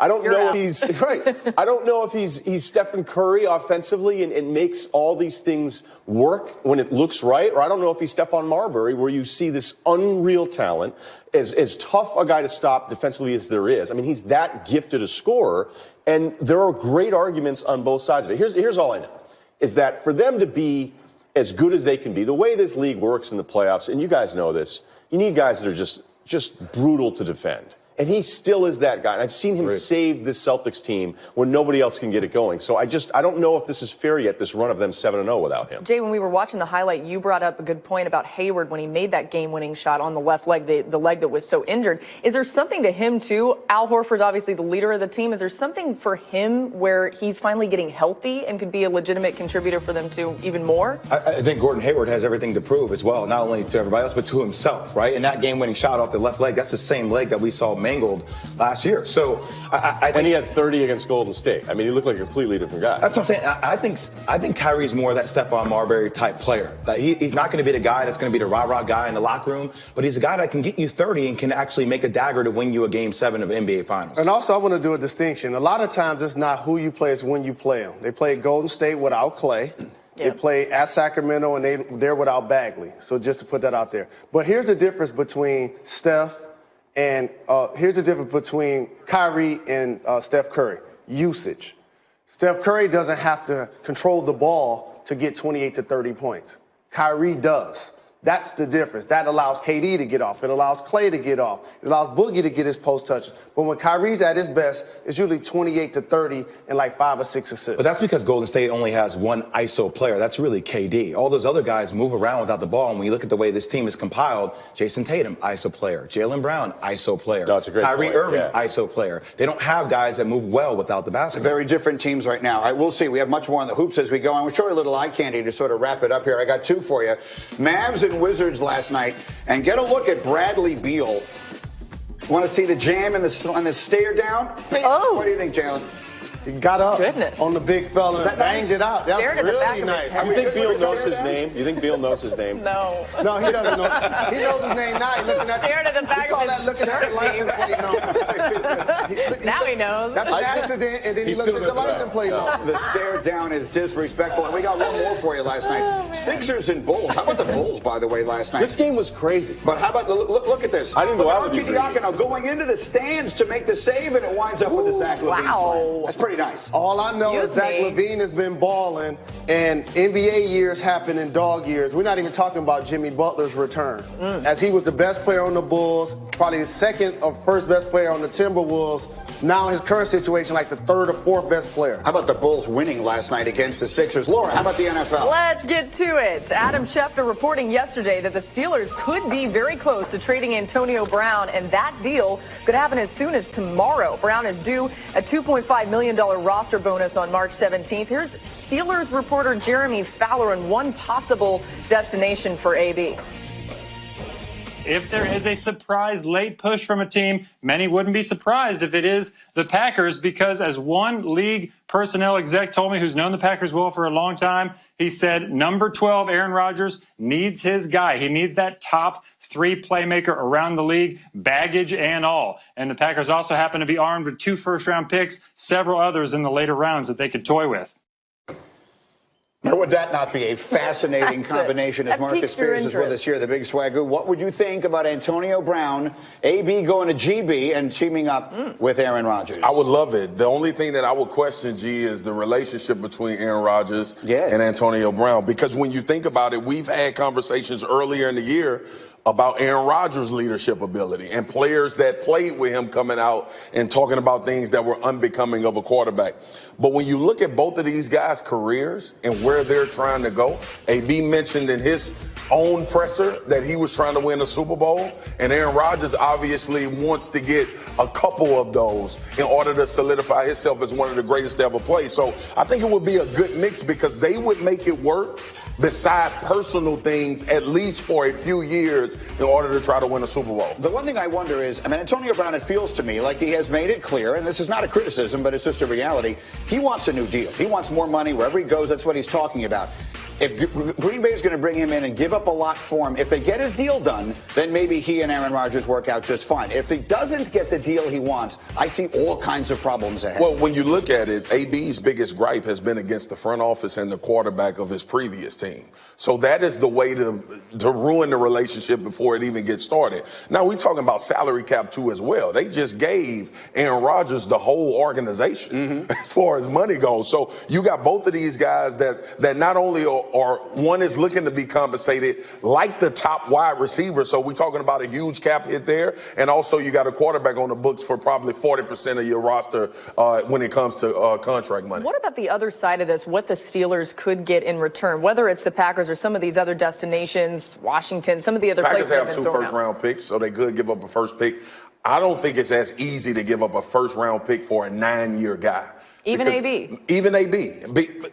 I don't know if he's right. I don't know if he's Stephen Curry offensively and makes all these things work when it looks right, or I don't know if he's Stephon Marbury, where you see this unreal talent, as tough a guy to stop defensively as there is. I mean, he's that gifted a scorer, and there are great arguments on both sides of it. Here's all I know, is that for them to be as good as they can be, the way this league works in the playoffs, and you guys know this, you need guys that are just brutal to defend. And he still is that guy. And I've seen him save this Celtics team when nobody else can get it going. So I don't know if this is fair yet, this run of them 7-0 without him. Jay, when we were watching the highlight, you brought up a good point about Hayward when he made that game-winning shot on the left leg, the leg that was so injured. Is there something to him, too? Al Horford's obviously the leader of the team. Is there something for him where he's finally getting healthy and could be a legitimate contributor for them, too, even more? I think Gordon Hayward has everything to prove as well, not only to everybody else, but to himself, right? And that game-winning shot off the left leg, that's the same leg that we saw mangled last year. So I think, and he had 30 against Golden State. I mean, he looked like a completely different guy. That's what I'm saying. I think Kyrie's more that Stephon Marbury type player. That he's not going to be the guy that's going to be the rah-rah guy in the locker room, but he's a guy that can get you 30 and can actually make a dagger to win you a Game 7 of NBA Finals. And also, I want to do a distinction. A lot of times, it's not who you play, it's when you play them. They played Golden State without Clay. They played at Sacramento, and they're without Bagley. So just to put that out there. But here's the difference between Steph and here's the difference between Kyrie and Steph Curry. Usage. Steph Curry doesn't have to control the ball to get 28 to 30 points. Kyrie does. That's the difference. That allows KD to get off. It allows Clay to get off. It allows Boogie to get his post touches. But when Kyrie's at his best, it's usually 28 to 30 and like 5 or 6 assists. But that's because Golden State only has one ISO player. That's really KD. All those other guys move around without the ball. And when you look at the way this team is compiled, Jason Tatum, ISO player. Jalen Brown, ISO player. No, it's a great Kyrie point. Irving, ISO player. They don't have guys that move well without the basketball. Very different teams right now. All right, we'll see. We have much more on the hoops as we go. And we'll show you a little eye candy to sort of wrap it up here. I got two for you. Mavs and Wizards last night. And get a look at Bradley Beal. Want to see the jam and the stare down? Oh. What do you think, Jalen? He got up Goodness. on the big fella and banged it out. That was really nice. You think Beal knows his name? You think Beal knows his name? No. No, he doesn't know. He knows his name now. He's looking at Stared at the back of his looking at the license plate number. Now he knows. That's an accident, and then he looks at the license plate number. The stare down is disrespectful. And we got one more for you last night. Sixers and Bulls. How about the Bulls, by the way, last night? This game was crazy. But how about, look at this. I didn't go out with you. Diakono going into the stands to make the save, and it winds up with a Zach LaVine slam. That's pretty nice. All I know is Zach LaVine has been balling, and NBA years happen in dog years. We're not even talking about Jimmy Butler's return, as he was the best player on the Bulls, probably the second or first best player on the Timberwolves. Now in his current situation, like the third or fourth best player. How about the Bulls winning last night against the Sixers? Laura, how about the NFL? Let's get to it. Adam Schefter reporting yesterday that the Steelers could be very close to trading Antonio Brown, and that deal could happen as soon as tomorrow. Brown is due a $2.5 million roster bonus on March 17th. Here's Steelers reporter Jeremy Fowler on one possible destination for AB. If there is a surprise late push from a team, many wouldn't be surprised if it is the Packers, because as one league personnel exec told me who's known the Packers well for a long time, he said number 12, Aaron Rodgers, needs his guy. He needs that top 3 playmaker around the league, baggage and all. And the Packers also happen to be armed with 2 first-round picks, several others in the later rounds that they could toy with. Or would that not be a fascinating combination as Marcus Spears is with us here, the big swagger? What would you think about Antonio Brown, AB going to GB and teaming up with Aaron Rodgers? I would love it. The only thing that I would question, G, is the relationship between Aaron Rodgers and Antonio Brown. Because when you think about it, we've had conversations earlier in the year about Aaron Rodgers' leadership ability and players that played with him coming out and talking about things that were unbecoming of a quarterback. But when you look at both of these guys' careers and where they're trying to go, AB mentioned in his own presser that he was trying to win a Super Bowl, and Aaron Rodgers obviously wants to get a couple of those in order to solidify himself as one of the greatest to ever play. So I think it would be a good mix because they would make it work beside personal things, at least for a few years, in order to try to win a Super Bowl. The one thing I wonder is, I mean, Antonio Brown, it feels to me like he has made it clear, and this is not a criticism, but it's just a reality, he wants a new deal. He wants more money. Wherever he goes, that's what he's talking about. If Green Bay is going to bring him in and give up a lot for him, if they get his deal done, then maybe he and Aaron Rodgers work out just fine. If he doesn't get the deal he wants, I see all kinds of problems ahead. Well, when you look at it, AB's biggest gripe has been against the front office and the quarterback of his previous team. So that is the way to ruin the relationship before it even gets started. Now, we're talking about salary cap too as well. They just gave Aaron Rodgers the whole organization as far as money goes. So you got both of these guys that not only are one is looking to be compensated like the top wide receiver. So we're talking about a huge cap hit there. And also you got a quarterback on the books for probably 40% of your roster when it comes to contract money. What about the other side of this, what the Steelers could get in return, whether it's the Packers or some of these other destinations, Washington, some of the other Packers places have 2 first-round picks, so they could give up a first pick. I don't think it's as easy to give up a first-round pick for a 9-year guy. Even AB. Even AB.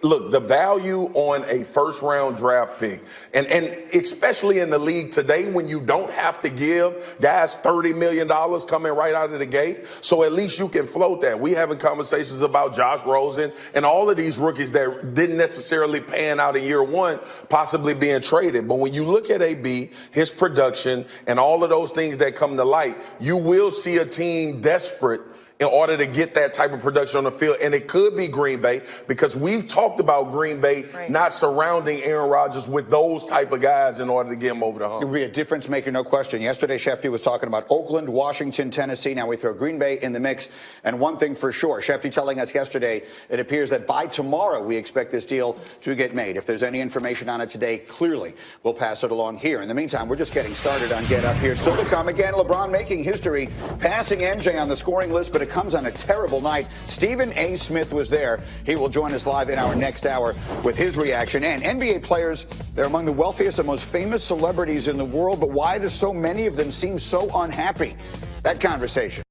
Look, the value on a first-round draft pick, and especially in the league today when you don't have to give guys $30 million coming right out of the gate, so at least you can float that. We having conversations about Josh Rosen and all of these rookies that didn't necessarily pan out in year one, possibly being traded. But when you look at AB, his production, and all of those things that come to light, you will see a team desperate in order to get that type of production on the field. And it could be Green Bay, because we've talked about Green Bay not surrounding Aaron Rodgers with those type of guys in order to get him over the hump. It would be a difference maker, no question. Yesterday, Shefty was talking about Oakland, Washington, Tennessee. Now we throw Green Bay in the mix. And one thing for sure, Shefty telling us yesterday, it appears that by tomorrow we expect this deal to get made. If there's any information on it today, clearly we'll pass it along here. In the meantime, we're just getting started on Get Up here. Still to come again, LeBron making history, passing MJ on the scoring list, but it comes on a terrible night. Stephen A. Smith was there. He will join us live in our next hour with his reaction. And NBA players, they're among the wealthiest and most famous celebrities in the world, but why do so many of them seem so unhappy? That conversation.